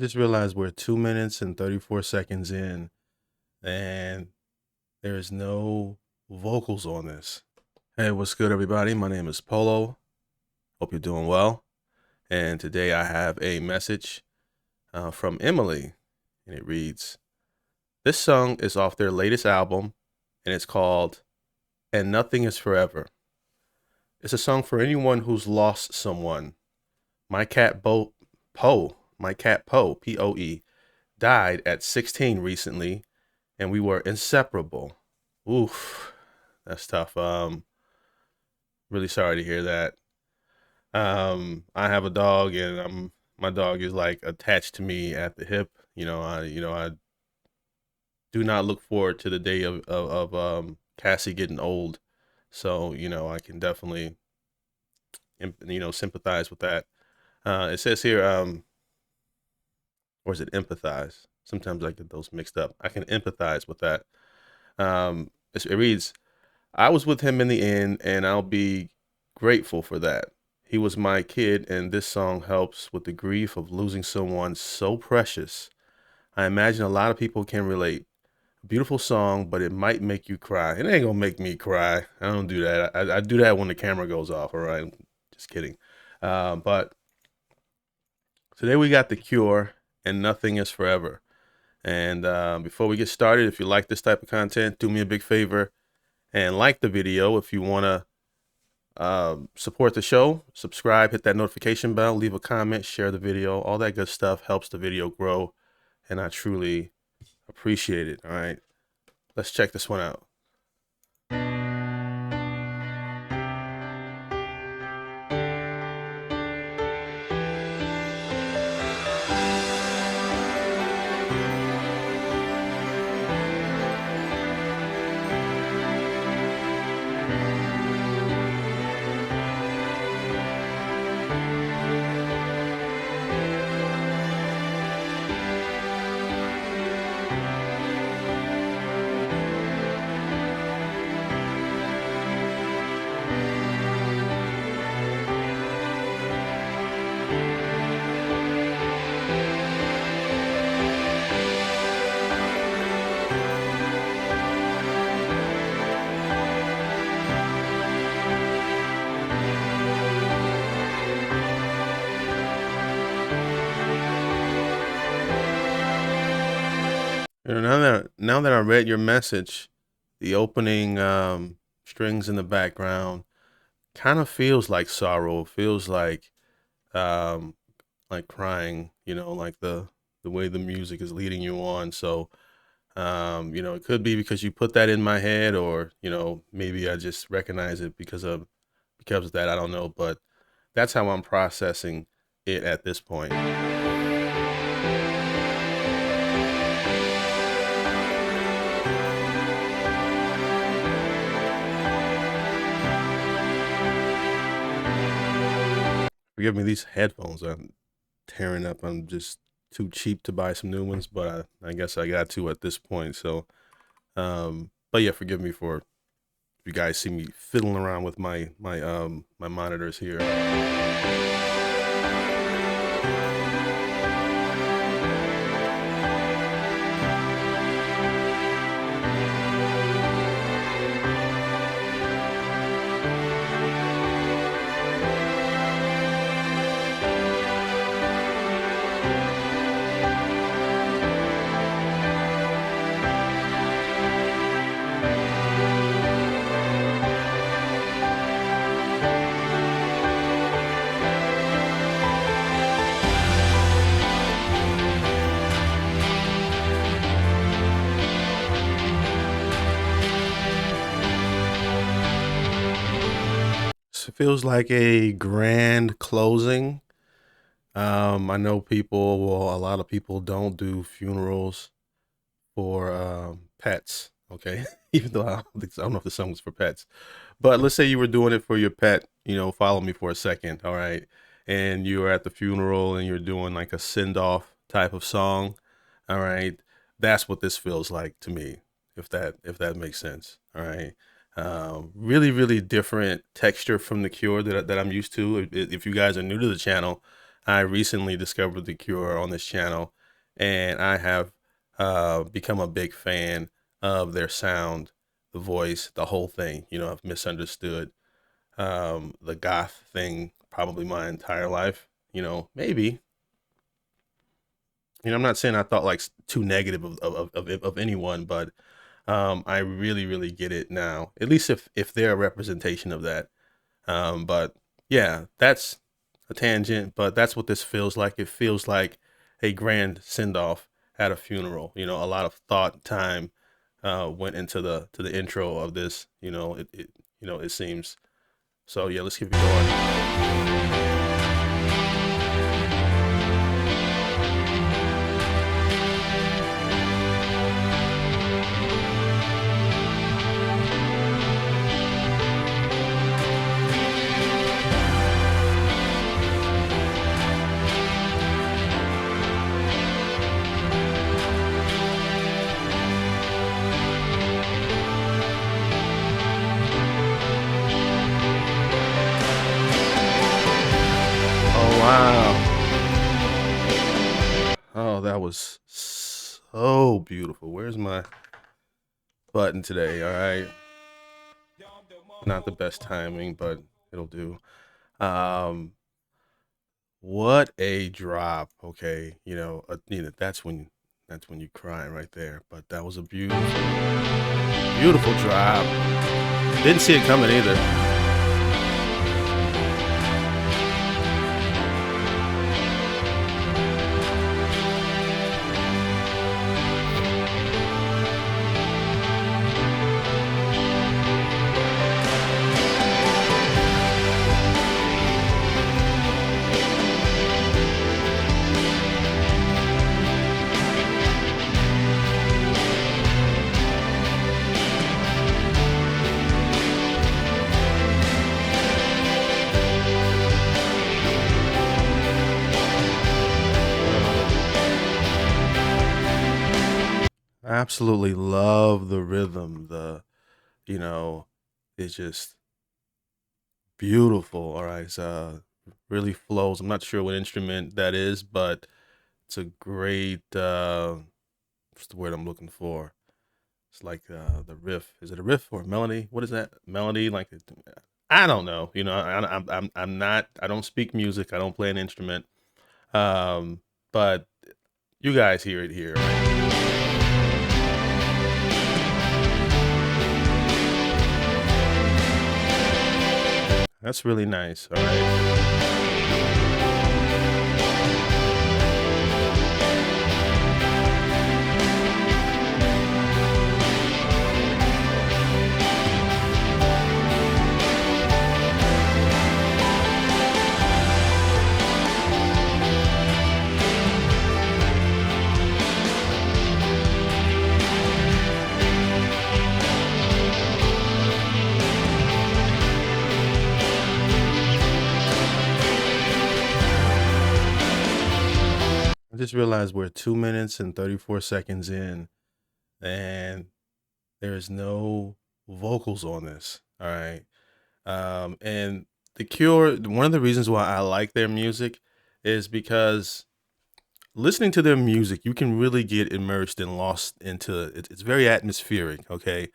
just realized we're 2 minutes and 34 seconds in, and there's no vocals on this. Hey, what's good, everybody? My name is Polo. Hope you're doing well. And today I have a message from Emily, and it reads, this song is off their latest album, and it's called And Nothing Is Forever. It's a song for anyone who's lost someone. My cat Poe, P-O-E, died at 16 recently, and we were inseparable. Oof, that's tough. Really sorry to hear that. I have a dog, and my dog is like attached to me at the hip. I do not look forward to the day of Cassie getting old. So, I can definitely, sympathize with that. It says here, or is it empathize? Sometimes I get those mixed up. I can empathize with that. It reads, I was with him in the end, and I'll be grateful for that. He was my kid, and this song helps with the grief of losing someone so precious. I imagine a lot of people can relate. Beautiful song, but it might make you cry. It ain't gonna make me cry. I don't do that. I do that when the camera goes off, all right? Just kidding. But today we got The Cure and Nothing Is Forever. And before we get started, if you like this type of content, do me a big favor and like the video. If you want to support the show, subscribe, hit that notification bell, leave a comment, share the video. All that good stuff helps the video grow, and I truly appreciate it. All right, let's check this one out. Now that I read your message, the opening strings in the background kind of feels like sorrow. Feels like crying. Like the way the music is leading you on. So, it could be because you put that in my head, or maybe I just recognize it because of that. I don't know, but that's how I'm processing it at this point. Forgive me, these headphones are tearing up. I'm just too cheap to buy some new ones, but I guess I got to at this point. So, but yeah, forgive me for if you guys see me fiddling around with my monitors here. It feels like a grand closing. I know a lot of people don't do funerals for pets. Okay, even though I don't know if the song was for pets, but let's say you were doing it for your pet. Follow me for a second, all right? And you were at the funeral and you're doing like a send off type of song, all right? That's what this feels like to me, if that makes sense, all right? Really, really different texture from The Cure that I'm used to. If you guys are new to the channel, I recently discovered The Cure on this channel, and I have become a big fan of their sound, the voice, the whole thing. I've misunderstood the goth thing probably my entire life. Maybe. I'm not saying I thought like too negative of anyone, but I really, really get it now. At least if they're a representation of that. But yeah, that's a tangent, but that's what this feels like. It feels like a grand send off at a funeral. A lot of thought, time went into the intro of this. It seems. So yeah, let's keep it going. Oh wow. Oh, that was so beautiful. Where's my button today? All right. Not the best timing, but it'll do. Um, what a drop. Okay, that's when you crying right there. But that was a beautiful, beautiful drop. Didn't see it coming either. Absolutely love the rhythm. You know, it's just beautiful. All right, really flows. I'm not sure what instrument that is, but it's a great. What's the word I'm looking for? It's like the riff. Is it a riff or a melody? What is that? Melody? Like I don't know. I'm not. I don't speak music. I don't play an instrument. But you guys hear it here. Right? That's really nice. All right. I just realized we're 2 minutes and 34 seconds in, and there is no vocals on this. All right. And The Cure, one of the reasons why I like their music is because listening to their music, you can really get immersed and lost into it. It's very atmospheric. Okay.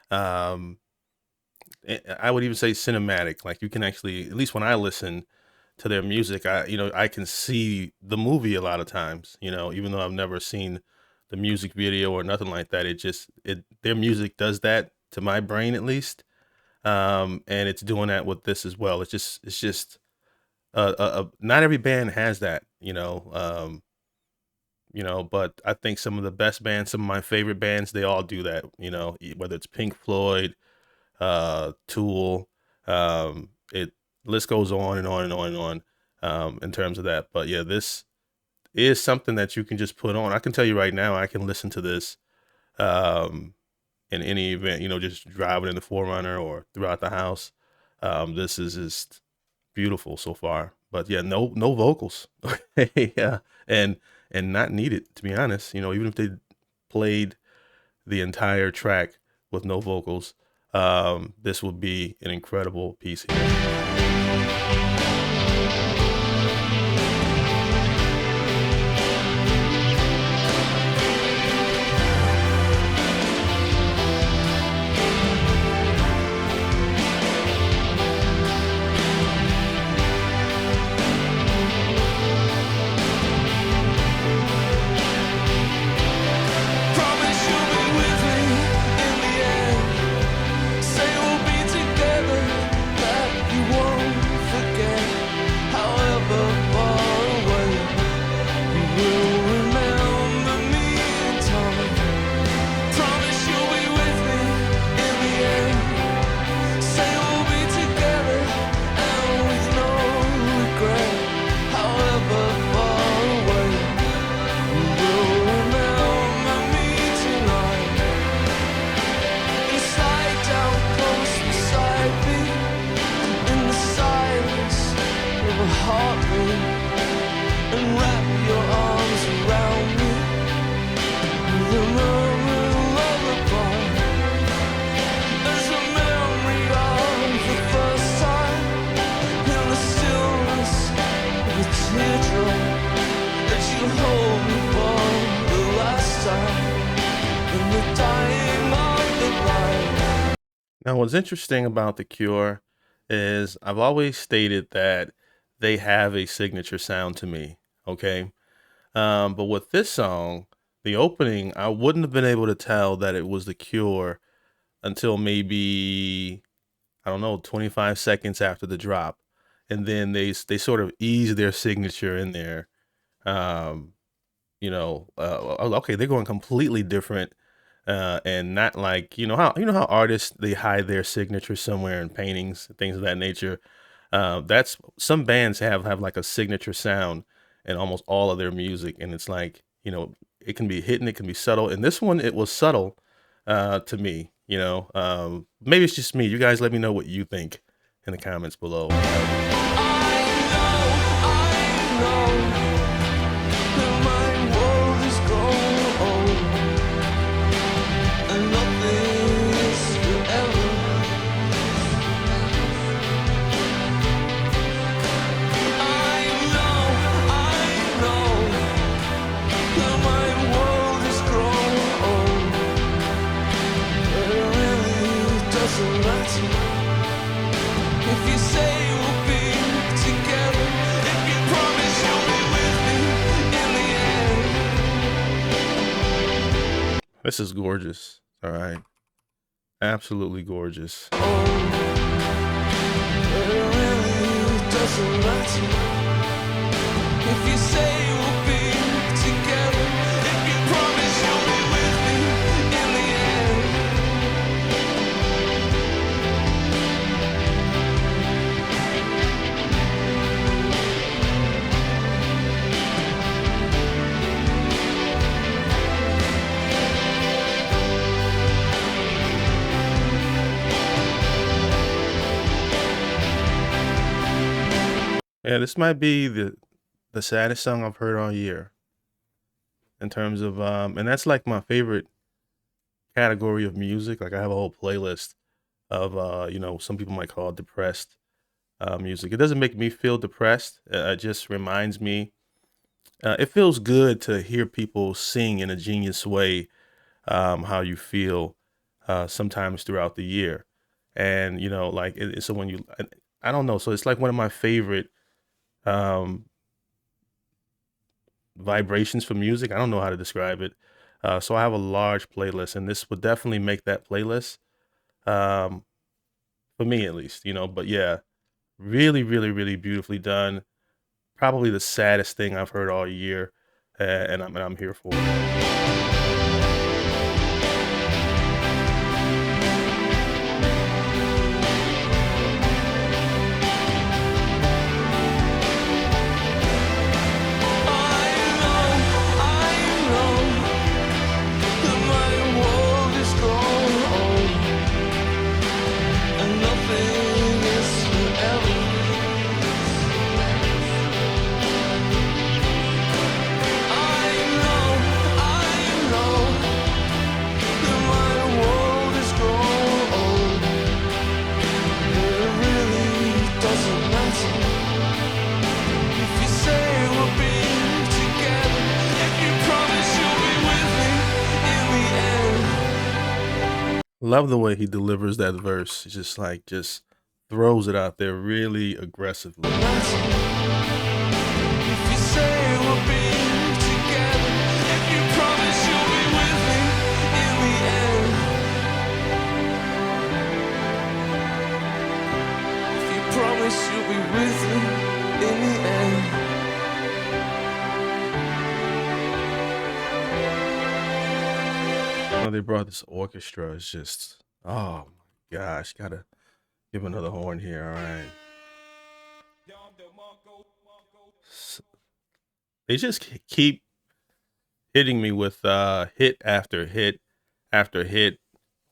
Um, I would even say cinematic. Like you can actually, at least when I listen to their music, I can see the movie a lot of times. Even though I've never seen the music video or nothing like that, their music does that to my brain at least. And it's doing that with this as well. It's just not every band has that. But I think some of the best bands, some of my favorite bands, they all do that. Whether it's Pink Floyd, Tool. It list goes on and on and on and on in terms of that. But yeah, this is something that you can just put on. I can tell you right now, I can listen to this um, in any event. Just driving in the Forerunner or throughout the house. This is just beautiful so far. But yeah, no vocals. Yeah, and and not needed to be honest. Even if they played the entire track with no vocals, this would be an incredible piece here. Now, what's interesting about The Cure is I've always stated that they have a signature sound to me. Okay. But with this song, the opening, I wouldn't have been able to tell that it was The Cure until maybe, I don't know, 25 seconds after the drop. And then they sort of ease their signature in there. Um, okay, they're going completely different, and not like you know how artists they hide their signature somewhere in paintings, things of that nature. That's some bands have like a signature sound in almost all of their music, and it's like it can be hidden, it can be subtle. And this one, it was subtle to me. Maybe it's just me. You guys, let me know what you think in the comments below. If you say we'll be together, if you promise you'll be with me in the end. This is gorgeous. All right. Absolutely gorgeous. Oh, it really doesn't matter. If you say we'll be together, if you promise you'll be with me in the end. Yeah, this might be the saddest song I've heard all year in terms of and that's like my favorite category of music. Like I have a whole playlist of some people might call it depressed music. It doesn't make me feel depressed. It just reminds me it feels good to hear people sing in a genius way how you feel sometimes throughout the year. And like so when I don't know, so it's like one of my favorite um vibrations for music. I don't know how to describe it. So I have a large playlist, and this would definitely make that playlist um, for me at least. But yeah, really, really, really beautifully done. Probably the saddest thing I've heard all year, and I'm here for it. Love the way he delivers that verse. It's just throws it out there really aggressively. If you say we'll be together, if you promise you'll be with me in the end. If you promise you'll be with me in the end. They brought this orchestra. It's just, oh my gosh, gotta give another horn here. All right. They just keep hitting me with hit after hit after hit.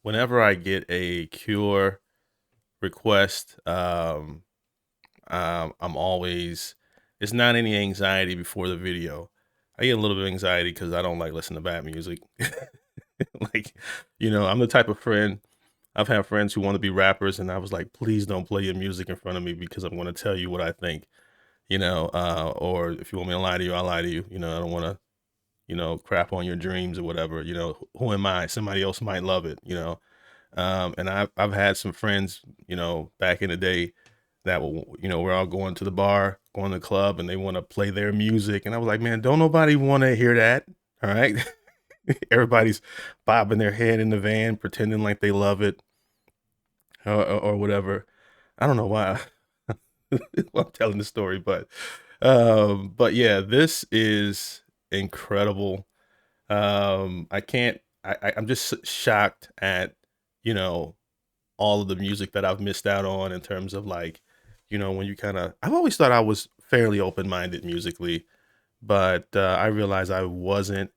Whenever I get a Cure request, I'm always, it's not any anxiety before the video. I get a little bit of anxiety because I don't like listening to bad music. Like, I'm the type of friend, I've had friends who want to be rappers, and I was like, please don't play your music in front of me because I'm going to tell you what I think, or if you want me to lie to you, I'll lie to you. I don't want to, crap on your dreams or whatever. Who am I? Somebody else might love it. And I've had some friends, back in the day that will, we're all going to the bar, going to the club, and they want to play their music. And I was like, man, don't nobody want to hear that. All right. Everybody's bobbing their head in the van, pretending like they love it, or whatever. I don't know why I'm telling the story, but yeah, this is incredible. I can't. I'm just shocked at you know all of the music that I've missed out on in terms of like, when you kind of. I've always thought I was fairly open minded musically, but I realized I wasn't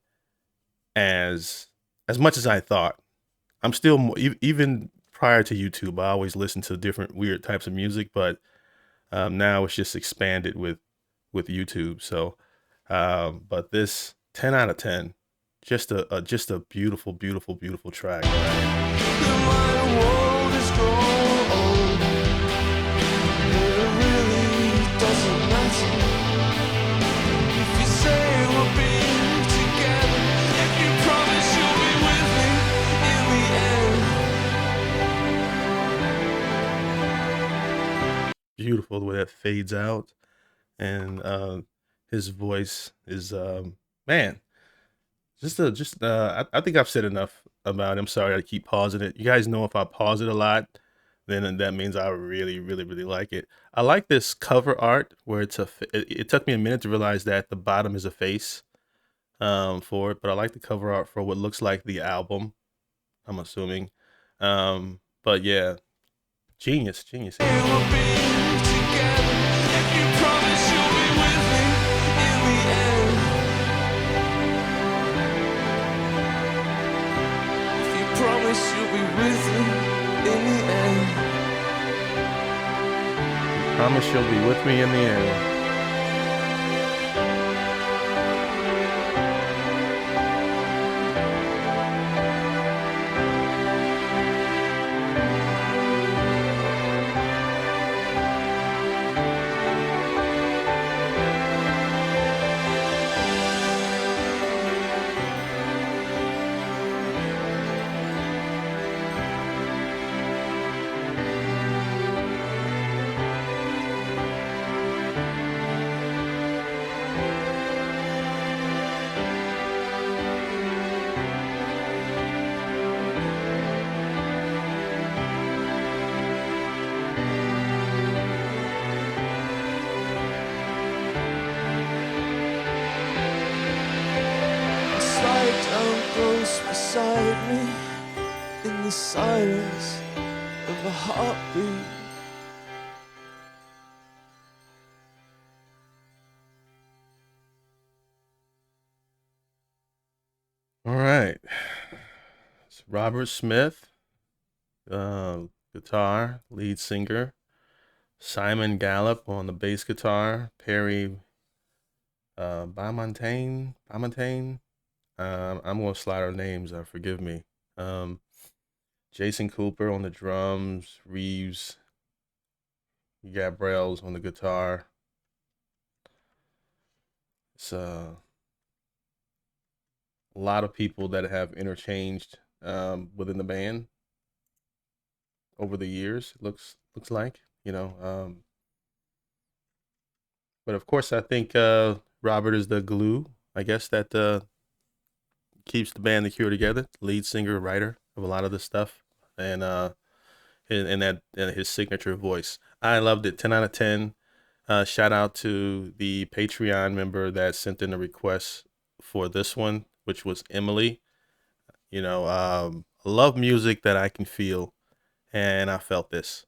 as as much as I thought. I'm still even prior to YouTube. I always listened to different weird types of music, but now it's just expanded with YouTube. So, but this 10 out of 10, just a beautiful, beautiful, beautiful track, right? The world is growing old. It really doesn't matter if you say we'll be together. If you promise you'll be with me in Beautiful the way that fades out, and his voice is man, I think I've said enough about it. I'm sorry I keep pausing it. You guys know if I pause it a lot, then that means I really, really, really like it. I like this cover art where it took me a minute to realize that the bottom is a face for it, but I like the cover art for what looks like the album, I'm assuming. But yeah, genius, genius. the end. We'll be together. If you promise you'll be with me in the end. If you promise you'll be with me in the end. Promise you'll be with me in the end. Slide down close beside me in the silence of a heartbeat. All right, it's Robert Smith, guitar, lead singer. Simon Gallup on the bass guitar. Perry Bamontaine. I'm gonna slide our names. Forgive me. Jason Cooper on the drums. Reeves Gabriels on the guitar. It's a lot of people that have interchanged within the band over the years. Looks like but of course I think Robert is the glue. I guess that keeps the band The Cure together. Lead singer, writer of a lot of this stuff, and and his signature voice. I loved it. 10 out of 10. Shout out to the Patreon member that sent in a request for this one, which was Emily. I love music that I can feel, and I felt this.